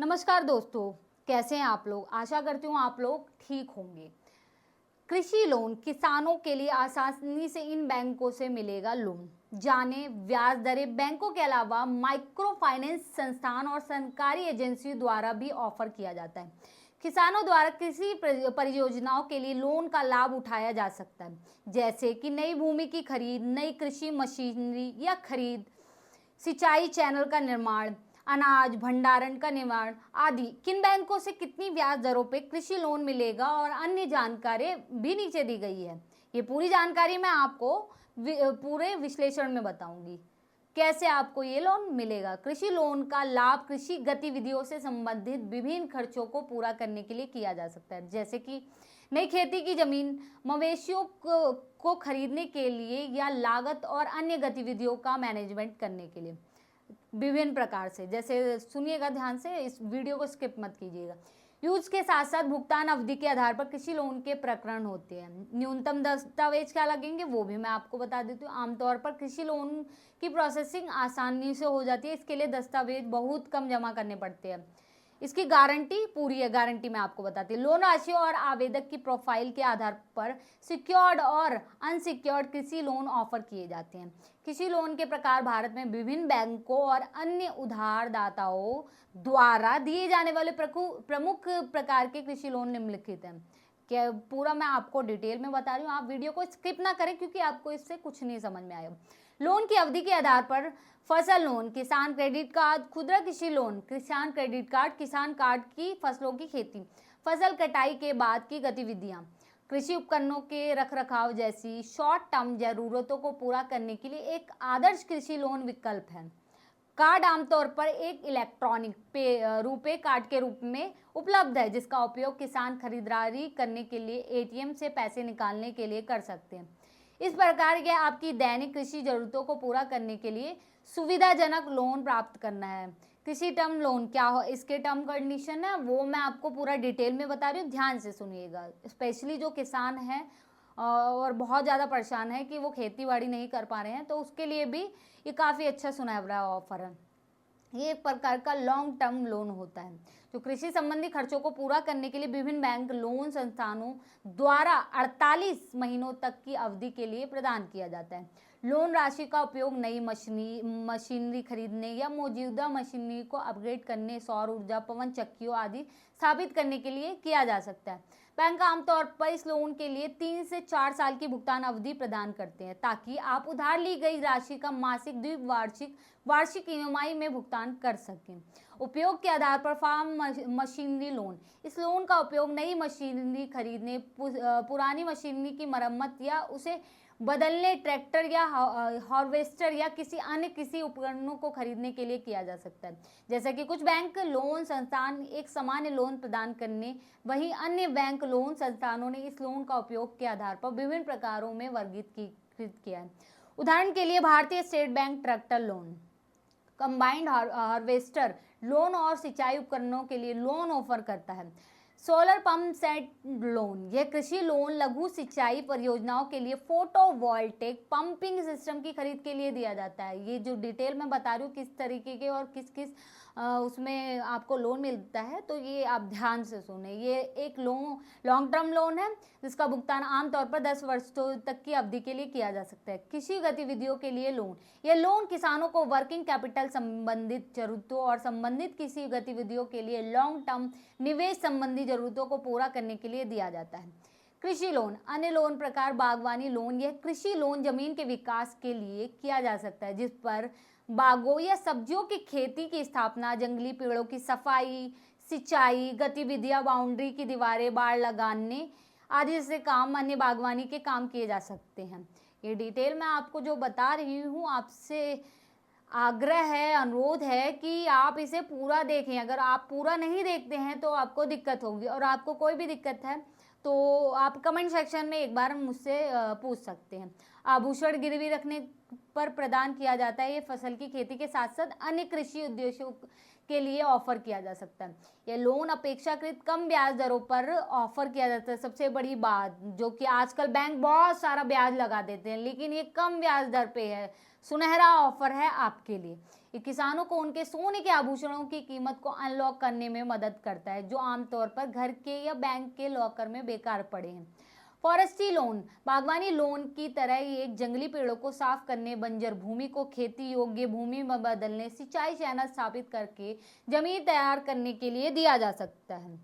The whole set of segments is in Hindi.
नमस्कार दोस्तों, कैसे हैं आप लोग। आशा करती हूँ आप लोग ठीक होंगे। कृषि लोन किसानों के लिए आसानी से इन बैंकों से मिलेगा लोन। जाने ब्याज दरें बैंकों के अलावा माइक्रो फाइनेंस संस्थान और सरकारी एजेंसी द्वारा भी ऑफर किया जाता है। किसानों द्वारा कृषि परियोजनाओं के लिए लोन का लाभ उठाया जा सकता है, जैसे कि नई भूमि की खरीद, नई कृषि मशीनरी या खरीद, सिंचाई चैनल का निर्माण, अनाज भंडारण का निर्माण आदि। किन बैंकों से कितनी ब्याज दरों पे कृषि लोन मिलेगा और अन्य जानकारी भी नीचे दी गई है। ये पूरी जानकारी मैं आपको पूरे विश्लेषण में बताऊंगी कैसे आपको ये लोन मिलेगा। कृषि लोन का लाभ कृषि गतिविधियों से संबंधित विभिन्न खर्चों को पूरा करने के लिए किया जा सकता है, जैसे कि नई खेती की जमीन, मवेशियों को खरीदने के लिए या लागत और अन्य गतिविधियों का मैनेजमेंट करने के लिए विभिन्न प्रकार से। जैसे सुनिएगा ध्यान से, इस वीडियो को स्किप मत कीजिएगा। यूज के साथ साथ भुगतान अवधि के आधार पर कृषि लोन के प्रकरण होते हैं। न्यूनतम दस्तावेज क्या लगेंगे वो भी मैं आपको बता देती हूँ। आमतौर पर कृषि लोन की प्रोसेसिंग आसानी से हो जाती है, इसके लिए दस्तावेज बहुत कम जमा करने पड़ते हैं। इसकी गारंटी पूरी है, गारंटी मैं आपको बताती हूँ। लोन राशि और आवेदक की प्रोफाइल के आधार पर सिक्योर्ड और अनसिक्योर्ड कृषि लोन ऑफर किए जाते हैं। कृषि लोन के प्रकार भारत में विभिन्न बैंकों और अन्य उधारदाताओं द्वारा दिए जाने वाले प्रमुख प्रकार के कृषि लोन निम्नलिखित हैं। क्या पूरा मैं आपको डिटेल में बता रही हूँ, आप वीडियो को स्किप ना करें क्योंकि आपको इससे कुछ नहीं समझ में आएगा। लोन की अवधि के आधार पर फसल लोन, किसान क्रेडिट कार्ड, खुदरा कृषि लोन, किसान क्रेडिट कार्ड, किसान कार्ड की फसलों की खेती, फसल कटाई के बाद की गतिविधियां, कृषि उपकरणों के रखरखाव जैसी शॉर्ट टर्म जरूरतों को पूरा करने के लिए एक आदर्श कृषि लोन विकल्प है। कार्ड आमतौर पर एक इलेक्ट्रॉनिक रुपए कार्ड के रूप में उपलब्ध है, जिसका उपयोग किसान खरीदारी करने के लिए एटीएम से पैसे निकालने के लिए कर सकते हैं। इस प्रकार यह आपकी दैनिक कृषि जरूरतों को पूरा करने के लिए सुविधाजनक लोन प्राप्त करना है। कृषि टर्म लोन क्या हो, इसके टर्म कंडीशन है वो मैं आपको पूरा डिटेल में बता रही हूँ, ध्यान से सुनिएगा। स्पेशली जो किसान है और बहुत ज़्यादा परेशान है कि वो खेती बाड़ी नहीं कर पा रहे हैं, तो उसके लिए भी ये काफ़ी अच्छा सुनहरा ऑफर है। ये एक प्रकार का लॉन्ग टर्म लोन होता है जो कृषि संबंधी खर्चों को पूरा करने के लिए विभिन्न बैंक लोन संस्थानों द्वारा 48 महीनों तक की अवधि के लिए प्रदान किया जाता है। लोन राशि का उपयोग नई मशीनरी खरीदने या मौजूदा मशीनरी को अपग्रेड करने, सौर ऊर्जा, पवन चक्कियों आदि स्थापित करने के लिए किया जा सकता है। बैंक आमतौर पर इस लोन के लिए 3 से 4 साल की भुगतान अवधि प्रदान करते हैं ताकि आप उधार ली गई राशि का मासिक, द्विवार्षिक, वार्षिक ईएमआई में भुगतान कर सकें। उपयोग के आधार पर फार्म मशीनरी लोन, इस लोन का उपयोग नई मशीनरी खरीदने, पुरानी मशीनरी की मरम्मत या उसे बदलने, ट्रैक्टर या हार्वेस्टर या किसी अन्य कृषि उपकरणों को खरीदने के लिए किया जा सकता है। जैसे कि कुछ बैंक लोन संस्थान एक सामान्य लोन प्रदान करने, वहीं अन्य बैंक लोन संस्थानों ने इस लोन का उपयोग के आधार पर विभिन्न प्रकारों में वर्गीकृत किया है। उदाहरण के लिए भारतीय state bank tractor loan, combined harvester loan और सिंचाई उपकरणों के लिए लोन ऑफर करता है। सोलर पंप सेट लोन, यह कृषि लोन लघु सिंचाई परियोजनाओं के लिए फोटोवोल्टेक पंपिंग सिस्टम की खरीद के लिए दिया जाता है। ये जो डिटेल में बता रही हूँ किस तरीके के और किस किस उसमें आपको लोन मिलता है, तो ये आप ध्यान से सुने। ये एक लॉन्ग टर्म लोन है जिसका भुगतान आमतौर पर 10 वर्षों तक की अवधि के लिए किया जा सकता है। कृषि गतिविधियों के लिए लोन, यह लोन किसानों को वर्किंग कैपिटल संबंधित जरूरतों और संबंधित कृषि गतिविधियों के लिए लॉन्ग टर्म निवेश संबंधी जरूरतों को पूरा करने के लिए दिया जाता है। कृषि लोन, अन्य लोन प्रकार बागवानी लोन, यह कृषि लोन जमीन के विकास के लिए किया जा सकता है जिस पर बागों या सब्जियों की खेती की स्थापना, जंगली पेड़ों की सफाई, सिंचाई गतिविधियां, बाउंड्री की दीवारें, बाड़ लगाने आदि जैसे काम, अन्य बागवानी के काम किए जा सकते हैं। ये डिटेल मैं आपको जो बता रही हूँ, आपसे आग्रह है, अनुरोध है कि आप इसे पूरा देखें। अगर आप पूरा नहीं देखते हैं तो आपको दिक्कत होगी, और आपको कोई भी दिक्कत है तो आप कमेंट सेक्शन में एक बार मुझसे पूछ सकते हैं। आभूषण गिरवी रखने पर प्रदान किया जाता है। ये फसल की खेती के साथ साथ अन्य कृषि उद्देश्यों के लिए ऑफर किया जा सकता है। यह लोन अपेक्षाकृत कम ब्याज दरों पर ऑफर किया जाता है। सबसे बड़ी बात जो कि आजकल बैंक बहुत सारा ब्याज लगा देते हैं, लेकिन ये कम ब्याज दर पे है। सुनहरा ऑफर है आपके लिए। ये किसानों को उनके सोने के आभूषणों की कीमत को अनलॉक करने में मदद करता है, जो आमतौर पर घर के या बैंक के लॉकर में बेकार पड़े हैं। फॉरेस्ट्री लोन बागवानी लोन की तरह ही एक जंगली पेड़ों को साफ करने, बंजर भूमि को खेती योग्य भूमि में बदलने, सिंचाई चैनल स्थापित करके जमीन तैयार करने के लिए दिया जा सकता है।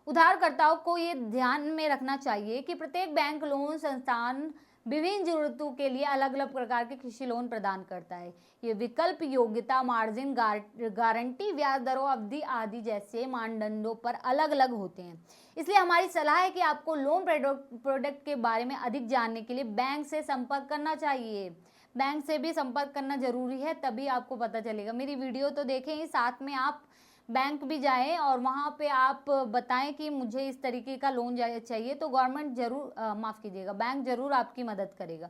उधारकर्ताओं को ये ध्यान में रखना चाहिए कि प्रत्येक बैंक लोन संस्थान विभिन्न जरूरतों के लिए अलग अलग प्रकार के कृषि लोन प्रदान करता है। ये विकल्प योग्यता, मार्जिन, गारंटी, ब्याज दरों, अवधि आदि जैसे मानदंडों पर अलग अलग होते हैं। इसलिए हमारी सलाह है कि आपको लोन प्रोडक्ट के बारे में अधिक जानने के लिए बैंक से संपर्क करना चाहिए। बैंक से भी संपर्क करना जरूरी है, तभी आपको पता चलेगा। मेरी वीडियो तो देखें ही, साथ में आप बैंक भी जाएं और वहाँ पे आप बताएं कि मुझे इस तरीके का लोन चाहिए, तो गवर्नमेंट जरूर माफ़ कीजिएगा, बैंक जरूर आपकी मदद करेगा।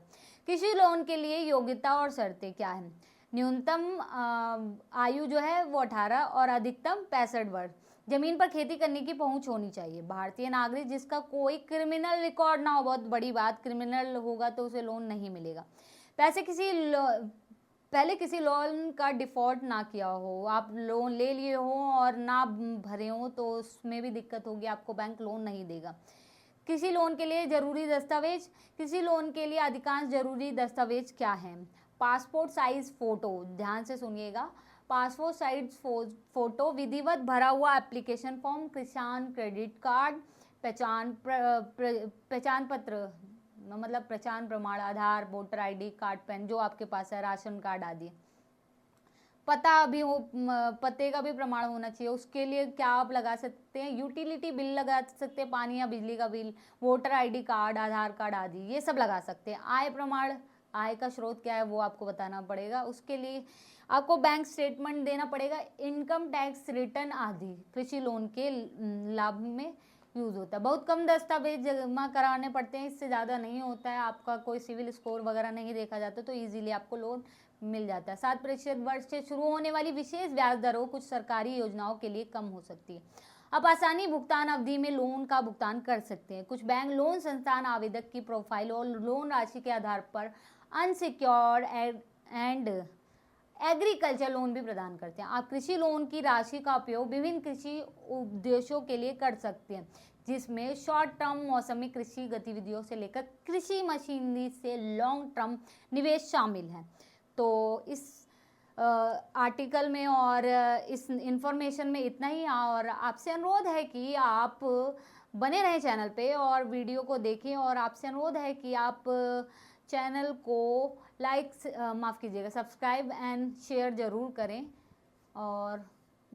कृषि लोन के लिए योग्यता और शर्तें क्या हैं? न्यूनतम आयु जो है वो 18 और अधिकतम 65 वर्ष। जमीन पर खेती करने की पहुंच होनी चाहिए। भारतीय नागरिक जिसका कोई क्रिमिनल रिकॉर्ड ना हो, बहुत बड़ी बात, क्रिमिनल होगा तो उसे लोन नहीं मिलेगा। पहले किसी लोन का डिफ़ॉल्ट ना किया हो, आप लोन ले लिए हो और ना भरे हो तो उसमें भी दिक्कत होगी, आपको बैंक लोन नहीं देगा। किसी लोन के लिए ज़रूरी दस्तावेज, किसी लोन के लिए अधिकांश ज़रूरी दस्तावेज क्या हैं? पासपोर्ट साइज फ़ोटो, ध्यान से सुनिएगा, पासपोर्ट साइज फ़ोटो, विधिवत भरा हुआ एप्लीकेशन फॉर्म, किसान क्रेडिट कार्ड, पहचान पत्र मतलब पहचान प्रमाण, आधार, वोटर आईडी कार्ड, पेन जो आपके पास है, राशन कार्ड आदि। पता भी हो, पते का भी प्रमाण होना चाहिए। उसके लिए क्या आप लगा सकते हैं? यूटिलिटी बिल लगा सकते हैं, पानी या बिजली का बिल, वोटर आईडी कार्ड, आधार कार्ड आदि, ये सब लगा सकते हैं। आय प्रमाण, आय का स्रोत क्या है वो आपको बताना पड़ेगा। उसके लिए आपको बैंक स्टेटमेंट देना पड़ेगा, इनकम टैक्स रिटर्न आदि कृषि लोन के लाभ में यूज़ होता है। बहुत कम दस्तावेज जमा कराने पड़ते हैं, इससे ज़्यादा नहीं होता है। आपका कोई सिविल स्कोर वगैरह नहीं देखा जाता, तो इजीली आपको लोन मिल जाता है। 7% वर्ष से शुरू होने वाली विशेष ब्याज दरों कुछ सरकारी योजनाओं के लिए कम हो सकती है। आप आसानी भुगतान अवधि में लोन का भुगतान कर सकते हैं। कुछ बैंक लोन संस्थान आवेदक की प्रोफाइल और लोन राशि के आधार पर अनसिक्योर्ड एंड एग्रीकल्चर लोन भी प्रदान करते हैं। आप कृषि लोन की राशि का उपयोग विभिन्न कृषि उद्देश्यों के लिए कर सकते हैं, जिसमें शॉर्ट टर्म मौसमी कृषि गतिविधियों से लेकर कृषि मशीनरी से लॉन्ग टर्म निवेश शामिल है। तो इस आर्टिकल में और इस इंफॉर्मेशन में इतना ही, और आपसे अनुरोध है कि आप बने रहें चैनल पे और वीडियो को देखें, और आपसे अनुरोध है कि आप चैनल को माफ़ कीजिएगा, सब्सक्राइब एंड शेयर ज़रूर करें। और